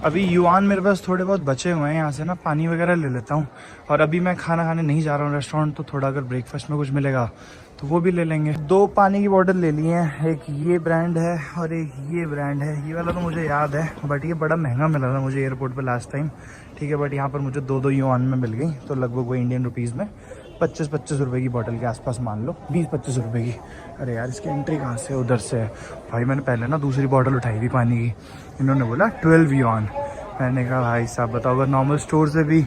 अभी युआन मेरे पास थोड़े बहुत बचे हुए हैं, यहाँ से ना पानी वगैरह ले लेता हूँ। और अभी मैं खाना खाने नहीं जा रहा हूँ रेस्टोरेंट, तो थोड़ा अगर ब्रेकफास्ट में कुछ मिलेगा तो वो भी ले लेंगे। 2 पानी की बोतल ले लिए हैं, एक ये ब्रांड है और एक ये ब्रांड है। ये वाला तो मुझे याद है, बट ये बड़ा महंगा मिला था मुझे एयरपोर्ट पर लास्ट टाइम, ठीक है। बट यहाँ पर मुझे 2 युआन में मिल गई, तो लगभग वो इंडियन रुपीज़ में 25-25 रुपये की बोतल के आसपास मान लो, 20-25 रुपये की। अरे यार इसकी एंट्री कहाँ से, उधर से है भाई। मैंने पहले ना दूसरी बोतल उठाई थी पानी की, इन्होंने बोला 12 युआन। मैंने कहा भाई साहब बताओ, अगर नॉर्मल स्टोर से भी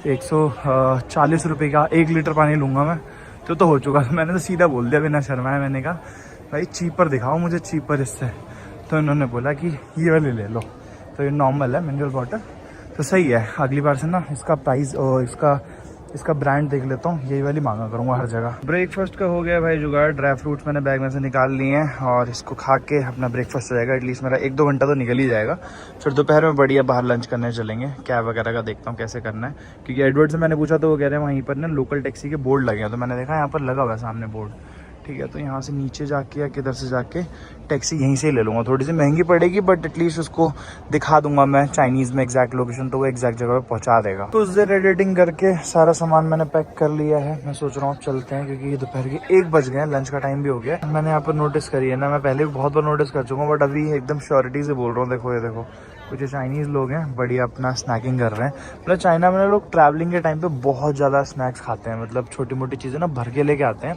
140 रुपये का 1 लीटर पानी लूँगा मैं तो हो चुका। तो मैंने तो सीधा बोल दिया बिना शर्माए, मैंने कहा भाई चीपर दिखाओ मुझे, चीपर इससे। तो इन्होंने बोला कि ये वाली ले लो। तो ये नॉर्मल है मिनरल वाटर, तो सही है। अगली बार से ना इसका प्राइस और इसका ब्रांड देख लेता हूँ, यही वाली मांगा करूँगा हर जगह। ब्रेकफास्ट का हो गया भाई जुगाड़, ड्राई फ्रूट्स मैंने बैग में से निकाल लिए हैं और इसको खा के अपना ब्रेकफास्ट हो जाएगा। एटलीस्ट मेरा 1-2 घंटा तो निकल ही जाएगा। फिर दोपहर में बढ़िया बाहर लंच करने चलेंगे, कैब वगैरह का देखता हूँ कैसे करना है। क्योंकि एडवर्ड से मैंने पूछा तो वो कह रहे हैं वहीं पर ना लोकल टैक्सी के बोर्ड लगे हैं, तो मैंने देखा यहाँ पर लगा हुआ है सामने बोर्ड, ठीक है। तो यहाँ से नीचे जाके या किधर से जाके टैक्सी यहीं से ही ले लूँगा। थोड़ी सी महंगी पड़ेगी बट एटलीस्ट उसको दिखा दूंगा मैं चाइनीज़ में एग्जैक्ट लोकेशन, तो वो एग्जैक्ट जगह पे पहुँचा देगा। तो उस देर एडिटिंग करके सारा सामान मैंने पैक कर लिया है। मैं सोच रहा हूँ चलते हैं, क्योंकि दोपहर के 1 बज गए हैं, लंच का टाइम भी हो गया। मैंने यहाँ पर नोटिस करी है ना, मैं पहले भी बहुत बार नोटिस कर चुका हूँ बट अभी एकदम श्योरिटी से बोल रहा हूँ। देखो ये देखो, कुछ चाइनीज़ लोग हैं बढ़िया अपना स्नैकिंग कर रहे हैं। मतलब चाइना में लोग ट्रैवलिंग के टाइम पे बहुत ज़्यादा स्नैक्स खाते हैं, मतलब छोटी मोटी चीज़ें ना भर के लेके आते हैं।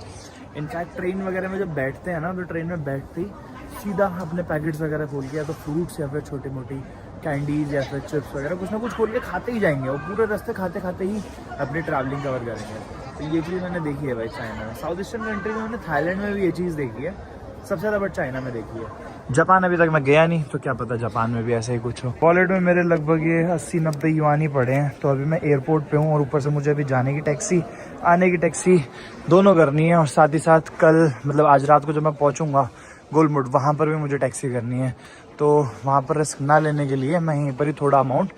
इनफैक्ट ट्रेन वगैरह में जब बैठते हैं ना, तो ट्रेन में बैठते ही सीधा अपने पैकेट्स वगैरह खोल के, या तो फ्रूट्स या फिर छोटी मोटी कैंडीज या फिर चिप्स वगैरह कुछ ना कुछ खोल के खाते ही जाएंगे, और पूरे रास्ते खाते खाते ही अपनी ट्रैवलिंग कवर करेंगे। तो ये चीज़ मैंने देखी है भाई चाइना में। साउथ ईस्टर्न कंट्री में मैंने थाईलैंड में भी ये चीज़ देखी है सबसे ज़्यादा, बट चाइना में देखी है। जापान अभी तक मैं गया नहीं, तो क्या पता जापान में भी ऐसा ही कुछ हो। वॉलेट में मेरे लगभग ये 80-90 युआन ही पड़े हैं। तो अभी मैं एयरपोर्ट पे हूँ और ऊपर से मुझे अभी जाने की टैक्सी, आने की टैक्सी दोनों करनी है। और साथ ही साथ कल मतलब आज रात को जब मैं पहुँचूँगा गोलमुड, वहाँ पर भी मुझे टैक्सी करनी है। तो वहाँ पर रिस्क ना लेने के लिए मैं यहीं पर ही थोड़ा अमाउंट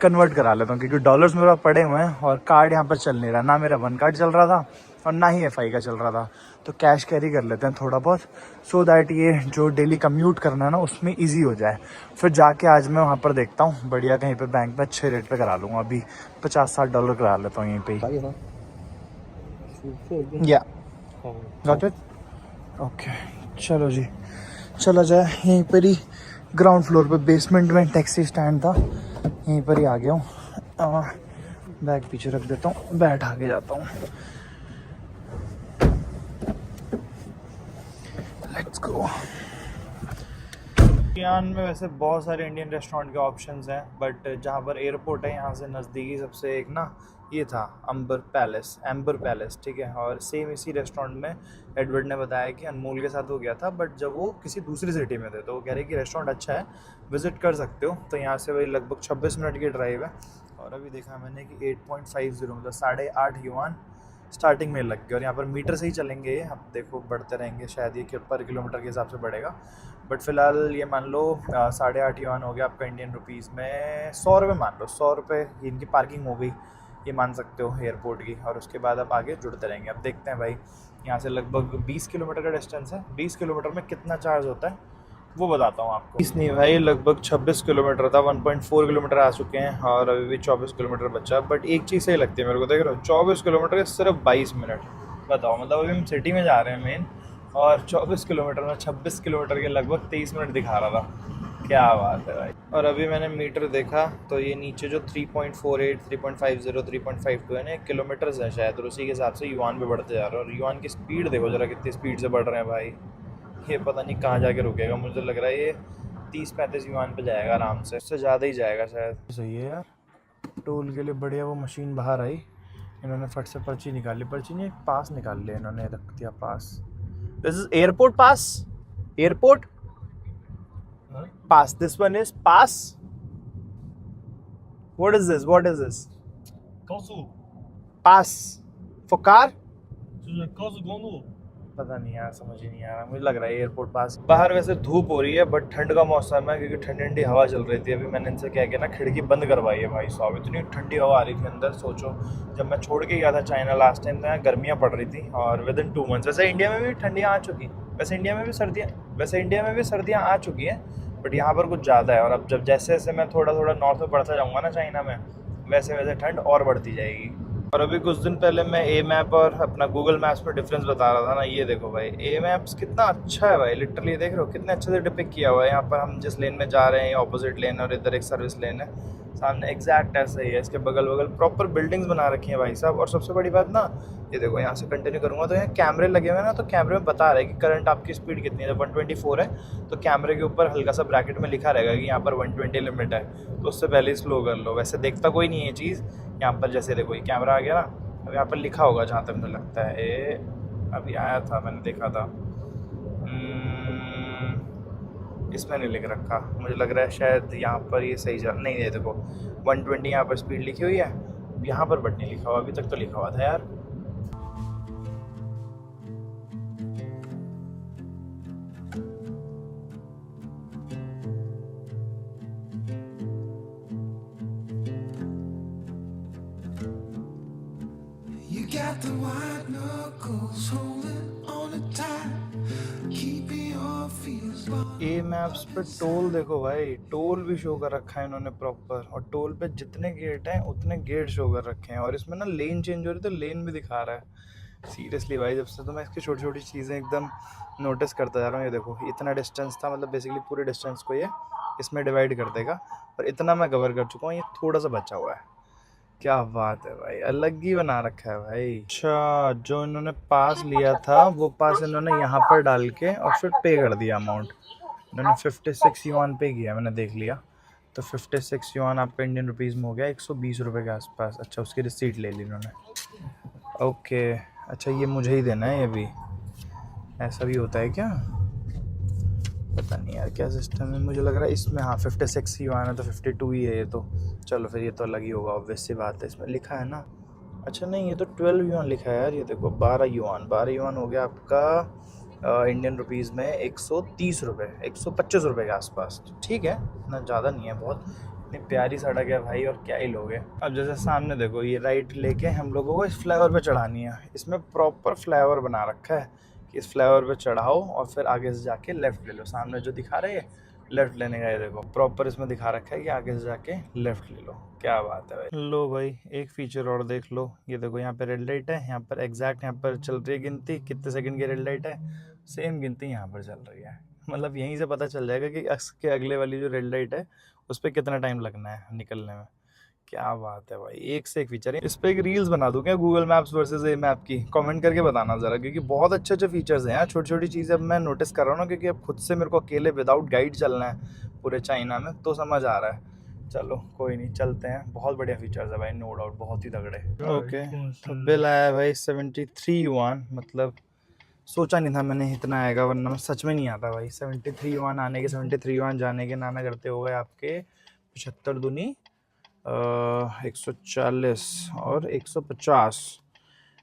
कन्वर्ट करा लेता हूँ, क्योंकि डॉलर्स मेरे पास पड़े हुए हैं और कार्ड यहाँ पर चल नहीं रहा। ना मेरा वन कार्ड चल रहा था और ना ही FI का चल रहा था। तो कैश कैरी कर लेते हैं थोड़ा बहुत, सो दैट ये जो डेली कम्यूट करना है ना उसमें इजी हो जाए। फिर जाके आज मैं वहाँ पर देखता हूँ बढ़िया कहीं पे बैंक में अच्छे रेट पे करा लूँगा। अभी $50-60 करा लेता हूँ यहीं पे ही। या गॉट इट, ओके चलो जी, चला जाए। यहीं पर ही ग्राउंड फ्लोर पे बेसमेंट में टैक्सी स्टैंड था, यहीं पर ही आ गया हूँ। बैग पीछे रख देता हूँ, बैठ आगे जाता हूँ। Let's go. यान में वैसे बहुत सारे इंडियन रेस्टोरेंट के ऑप्शंस हैं, बट जहाँ पर एयरपोर्ट है यहाँ से नज़दीकी सबसे एक ना ये था एम्बर पैलेस, ठीक है। और सेम इसी रेस्टोरेंट में एडवर्ड ने बताया कि अनमोल के साथ हो गया था, बट जब वो किसी दूसरी सिटी में थे, तो वो कह रहे कि रेस्टोरेंट अच्छा है, विज़िट कर सकते हो। तो यहाँ से वही लगभग 26 मिनट की ड्राइव है। और अभी देखा मैंने कि 8.50 मतलब 8.5 युआन स्टार्टिंग में लग गया। और यहाँ पर मीटर से ही चलेंगे, अब देखो बढ़ते रहेंगे, शायद ये पर किलोमीटर के हिसाब से बढ़ेगा। बट फिलहाल ये मान लो 8.5 युआन हो गया आपका इंडियन रुपीज़ में 100 रुपये मान लो। 100 रुपये इनकी पार्किंग हो गई, ये मान सकते हो एयरपोर्ट की। और उसके बाद आप आगे जुड़ते रहेंगे। अब देखते हैं भाई, यहाँ से लगभग 20 किलोमीटर का डिस्टेंस है। 20 किलोमीटर में कितना चार्ज होता है वो बताता हूँ आपको। इसलिए भाई लगभग 26 किलोमीटर था, 1.4 किलोमीटर आ चुके हैं और अभी भी 24 किलोमीटर बचा। बट एक चीज़ सही लगती है मेरे को, देख रहे हो 24 किलोमीटर सिर्फ 22 मिनट, बताओ। मतलब अभी हम सिटी में जा रहे हैं मेन, और 24 किलोमीटर में 26 किलोमीटर के लगभग 23 मिनट दिखा रहा था। क्या बात है भाई। और अभी मैंने मीटर देखा तो ये नीचे जो 3.48, 3.50, 3.52 है ना किलोमीटर्स है शायद, और उसी के हिसाब से युआन पे बढ़ते जा रहे हैं। और युआन की स्पीड देखो जरा कितनी स्पीड से बढ़ रहे हैं भाई। ये पता नहीं कहाँ जाके रुकेगा, मुझे लग रहा है ये 30-35 युआन पे जाएगा आराम से, उससे ज़्यादा ही जाएगा शायद। सही है यार, टोल के लिए बढ़िया वो मशीन बाहर आई, इन्होंने फट से पर्ची निकाली। पर्ची नहीं, एक पास निकाल लिया इन्होंने, रख दिया पास। This is airport pass, airport pass, this one is pass. What is this, what is this? 高速， pass for car? 就是高速公路。 पता नहीं यार, समझ ही नहीं आ रहा। मुझे लग रहा है एयरपोर्ट पास। बाहर वैसे धूप हो रही है बट ठंड का मौसम है, क्योंकि ठंडी ठंडी हवा चल रही थी। अभी मैंने इनसे कह के ना खिड़की बंद करवाई है भाई साहब, इतनी ठंडी हवा आ रही थी अंदर। सोचो जब मैं छोड़ के गया था चाइना लास्ट टाइम, तो यहाँ गर्मियाँ पड़ रही थी। और विद इन 2 मंथ्स वैसे इंडिया में भी ठंडियाँ आ चुकी, वैसे इंडिया में भी सर्दियाँ आ चुकी हैं, बट यहाँ पर कुछ ज़्यादा है। और अब जब जैसे जैसे मैं थोड़ा थोड़ा नॉर्थ में बढ़ता जाऊँगा ना चाइना में, वैसे वैसे ठंड और बढ़ती जाएगी। और अभी कुछ दिन पहले मैं ए मैप और अपना गूगल मैप्स में डिफरेंस बता रहा था ना, ये देखो भाई ए मैप्स कितना अच्छा है भाई, लिटरली देख रहे हो कितने अच्छे से डिपिक्ट किया हुआ है। यहाँ पर हम जिस लेन में जा रहे हैं ऑपोजिट लेन, और इधर एक सर्विस लेन है सामने, एग्जैक्ट ऐसा ही है। इसके बगल बगल प्रॉपर बिल्डिंग्स बना रखी हैं भाई साहब। और सबसे बड़ी बात ना, ये देखो यहाँ से कंटिन्यू करूँगा तो यहाँ कैमरे लगे हुए हैं ना, तो कैमरे में बता रहा है कि करंट आपकी स्पीड कितनी है। जब 124 है तो कैमरे के ऊपर हल्का सा ब्रैकेट में लिखा रहेगा कि यहाँ पर 120 लिमिट है, तो उससे पहले ही स्लो कर लो। वैसे देखता कोई नहीं है ये चीज़ यहाँ पर, जैसे देखो ये कैमरा आ गया ना, अब यहाँ पर लिखा होगा जहाँ तक मुझे लगता है। अभी आया था मैंने देखा था, इसमें नहीं लिख रखा, मुझे लग रहा है शायद यहाँ पर ये सही जा नहीं है। देखो 120 यहाँ पर स्पीड लिखी हुई है, यहाँ पर बट नहीं लिखा हुआ, अभी तक तो लिखा हुआ था यार। You got the white knuckles holding on tight, keeping your fears locked. A maps पे टोल देखो भाई, टोल भी शो कर रखा है इन्होंने प्रॉपर, और टोल पे जितने गेट हैं उतने गेट शो कर रखे हैं। और इसमें ना लेन चेंज हो रही है तो लेन भी दिखा रहा है। सीरियसली भाई, जब से तो मैं इसकी छोटी छोटी चीज़ें एकदम नोटिस करता जा रहा हूँ। ये देखो इतना डिस्टेंस था, मतलब बेसिकली पूरे डिस्टेंस को ये इसमें डिवाइड कर देगा, और इतना मैं कवर कर चुका हूँ, ये थोड़ा सा बचा हुआ है। क्या बात है भाई, अलग ही बना रखा है भाई। अच्छा, जो इन्होंने पास लिया था वो पास इन्होंने यहाँ पर डाल के और फिर पे कर दिया अमाउंट। इन्होंने 56 युआन पे किया, मैंने देख लिया। तो 56 युआन आपका इंडियन रुपीज़ में हो गया 120 रुपये के आसपास। अच्छा, उसकी रिसीट ले ली इन्होंने। ओके, अच्छा ये मुझे ही देना है, ये भी ऐसा भी होता है क्या? पता नहीं यार क्या सिस्टम है, मुझे लग रहा है इसमें हाँ 56 युआन है तो 52 ही है ये तो। चलो फिर ये तो अलग ही होगा, ऑब्वियस सी बात है, इसमें लिखा है ना। अच्छा नहीं, ये तो 12 युआन लिखा है यार, ये देखो 12 युआन हो गया आपका इंडियन रुपीज़ में 130 रुपये, 125 रुपये के आसपास। तो ठीक है, इतना ज़्यादा नहीं है, बहुत इतनी प्यारी सड़क है भाई, और क्या ही लोग हैं। अब जैसे सामने देखो ये राइट लेके हम लोगों को इस फ्लाईओवर पे चढ़ानी है। इसमें प्रॉपर फ्लाईओवर बना रखा है कि इस फ्लाईओवर पे चढ़ाओ और फिर आगे से जाके लेफ़्ट ले लो। सामने जो दिखा रहा है लेफ़्ट लेने का, ये देखो प्रॉपर इसमें दिखा रखा है कि आगे से जाके लेफ़्ट ले लो। क्या बात है भाई। लो भाई, एक फीचर और देख लो, ये देखो यहाँ पे रेड लाइट है, यहाँ पर एग्जैक्ट यहाँ पर चल रही है गिनती कितने सेकंड की रेड लाइट है, सेम गिनती यहाँ पर चल रही है। मतलब यहीं से पता चल जाएगा कि इसके अगले वाली जो रेड लाइट है उस पर कितना टाइम लगना है निकलने में। क्या बात है भाई, एक से एक फीचर है। इस पर एक रील्स बना दूँ क्या, Google maps versus A map की? कमेंट करके बताना ज़रा, क्योंकि बहुत अच्छे अच्छे फीचर्स हैं यार। छोटी छोटी चीज़ें अब मैं नोटिस कर रहा हूँ ना, क्योंकि अब खुद से मेरे को अकेले विदाउट गाइड चलना है पूरे चाइना में, तो समझ आ रहा है। चलो कोई नहीं, चलते हैं। बहुत बढ़िया फीचर्स है भाई, नो डाउट, बहुत ही तगड़े। ओके, तो बिल आया भाई 73 युआन, मतलब सोचा नहीं था मैंने इतना आएगा, वरना मैं सच में नहीं आता भाई। 73 युआन आने के 73 युआन जाने के, नाना करते हो गए आपके 75 दूनी 140 और 150,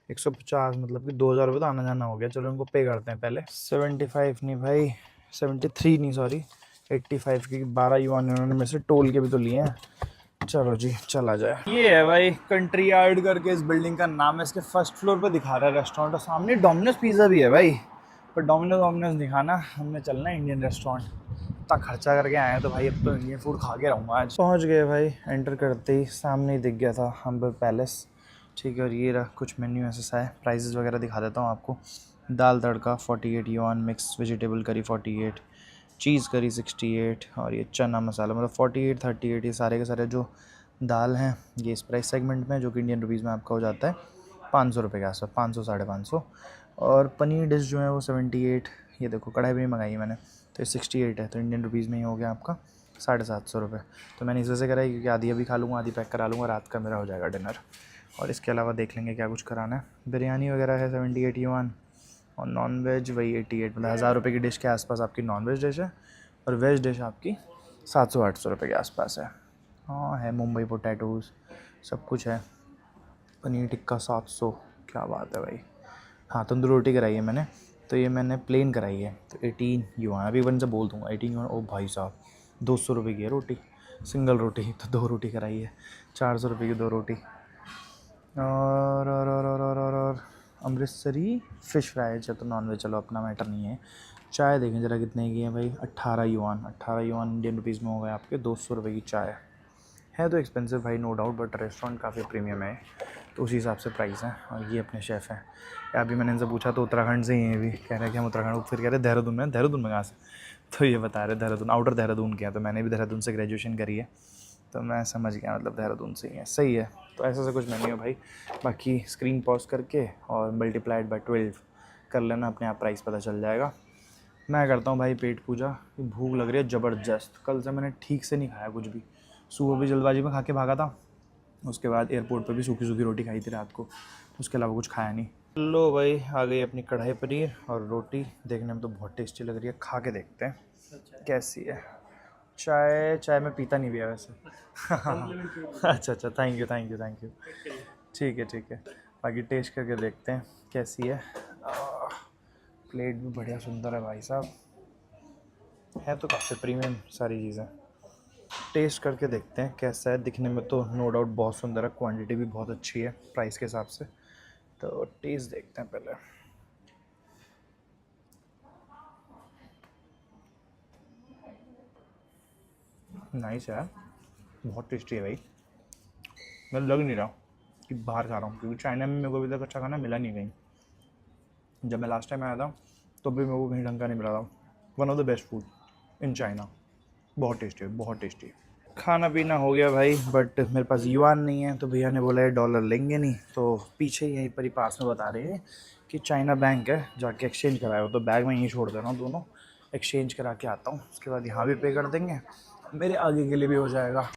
150 मतलब कि 2000 रुपये तो आना जाना हो गया। चलो इनको पे करते हैं पहले। 75 नहीं भाई, 73 नहीं सॉरी 85 की 12 युआन इन्होंने मेरे से टोल के भी तो लिए हैं। चलो जी चला जाए। ये है भाई कंट्री यार्ड करके इस बिल्डिंग का नाम है। इसके फर्स्ट फ्लोर पे दिखा रहा है रेस्टोरेंट, और सामने डोमिनोज पिज़्ज़ा भी है भाई, पर डोमिनोज नहीं खाना, हमने चलना है इंडियन रेस्टोरेंट। इतना खर्चा करके आए हैं तो भाई अब तो इंडियन फूड खा के रहूँगा आज। पहुँच गए भाई, एंटर करते ही सामने ही दिख गया था हम्बर पैलेस। ठीक है, और ये रहा कुछ मेन्यू ऐसा है। प्राइसेस वगैरह दिखा देता हूँ आपको। दाल तड़का 48 युआन, मिक्स वेजिटेबल करी 48, चीज़ करी 68, और ये चना मसाला मतलब 48 38, ये सारे के सारे जो दाल हैं ये इस प्राइस सेगमेंट में, जो कि इंडियन रुपीज़ में आपका हो जाता है 500 रुपये के आसपास, 500 साढ़े 500। और पनीर डिश जो है वो 78, ये देखो कढ़ाई भी नहीं मंगाई मैंने, तो ये 68 है, तो इंडियन रुपीज़ में ही हो गया आपका 750 रुपये। तो मैंने इस वजह से करा है क्योंकि आधी अभी खा लूँगा, आधी पैक करा लूँगा, रात का मेरा हो जाएगा डिनर। और इसके अलावा देख लेंगे क्या कुछ कराना है। बिरयानी वगैरह है 78 युआन, और नॉन वेज वही 88, मतलब 1000 रुपये की डिश के आसपास आपकी नॉन वेज डिश है, और वेज डिश आपकी 700-800 रुपये के आसपास है। हाँ है, मुंबई पोटैटोज़ सब कुछ है। पनीर टिक्का 700, क्या बात है भाई। हाँ, तंदूरी रोटी कराई है मैंने, तो ये मैंने प्लेन कराई है, तो 18 युआन, अभी वन से बोल दूँगा 18 युआन। ओ भाई साहब 200 रुपये की है रोटी, सिंगल रोटी, तो 2 रोटी कराई है, 400 रुपये की 2 रोटी। और अमृतसरी फ़िश फ्राई, तो नॉन वेज, चलो अपना मैटर नहीं है। चाय देखें ज़रा कितने की है भाई, 18 युआन। 18 युआन इंडियन रुपीज़ में हो गए आपके 200 रुपये की चाय। है तो एक्सपेंसिव भाई नो डाउट, बट रेस्टोरेंट काफ़ी प्रीमियम है तो उसी हिसाब से प्राइस है। और ये अपने शेफ़ हैं। अभी मैंने इनसे पूछा तो उत्तराखंड से ही हैं, भी कह रहे हैं कि हम उत्तराखंड, फिर कह रहे देहरादून में। देहरादून में कहाँ से? तो ये बता रहे देहरादून, आउटर देहरादून के हैं। तो मैंने भी देहरादून से ग्रेजुएशन करी है तो मैं समझ गया, मतलब देहरादून से ही है। सही है। तो ऐसा कुछ मेन्यू है भाई। बाकी स्क्रीन पॉज करके और मल्टीप्लाइड बाय 12 कर लेना, अपने आप प्राइस पता चल जाएगा। मैं करता हूँ भाई पेट पूजा, भूख लग रही है ज़बरदस्त। कल से मैंने ठीक से नहीं खाया कुछ भी। सुबह भी जल्दबाजी में खा के भागा था, उसके बाद एयरपोर्ट पे भी सूखी सूखी रोटी खाई थी रात को, उसके अलावा कुछ खाया नहीं। लो भाई, आ गई अपनी कढ़ाई पनीर और रोटी। देखने में तो बहुत टेस्टी लग रही है, खा के देखते हैं कैसी है। चाय मैं पीता नहीं भी है वैसे। अच्छा, थैंक यू। ठीक है। बाकी टेस्ट करके देखते हैं कैसी है। प्लेट भी बढ़िया सुंदर है भाई साहब, है तो काफ़ी प्रीमियम सारी चीज़ें। टेस्ट करके देखते हैं कैसा है। दिखने में तो नो डाउट बहुत सुंदर है, क्वांटिटी भी बहुत अच्छी है प्राइस के हिसाब से। तो टेस्ट देखते हैं पहले। नाइस है, बहुत टेस्टी है भाई। मैं लग नहीं रहा कि बाहर खा रहा हूँ, क्योंकि चाइना में मेरे को अभी तक अच्छा खाना मिला नहीं कहीं। जब मैं लास्ट टाइम आया था तो भी मेरे को कहीं ढंग का नहीं मिला था। One of the best food in China. बहुत टेस्टी है, बहुत टेस्टी। खाना पीना हो गया भाई, बट मेरे पास युआन नहीं है तो भैया ने बोला है डॉलर लेंगे नहीं। तो पीछे यहीं पर ही पास में बता रहे हैं कि चाइना बैंक है, जाके एक्सचेंज कराए हो। तो बैग में यहीं छोड़ दे रहा हूँ, दोनों एक्सचेंज करा के आता हूँ, उसके बाद यहाँ भी पे कर देंगे, मेरे आगे के लिए भी हो जाएगा।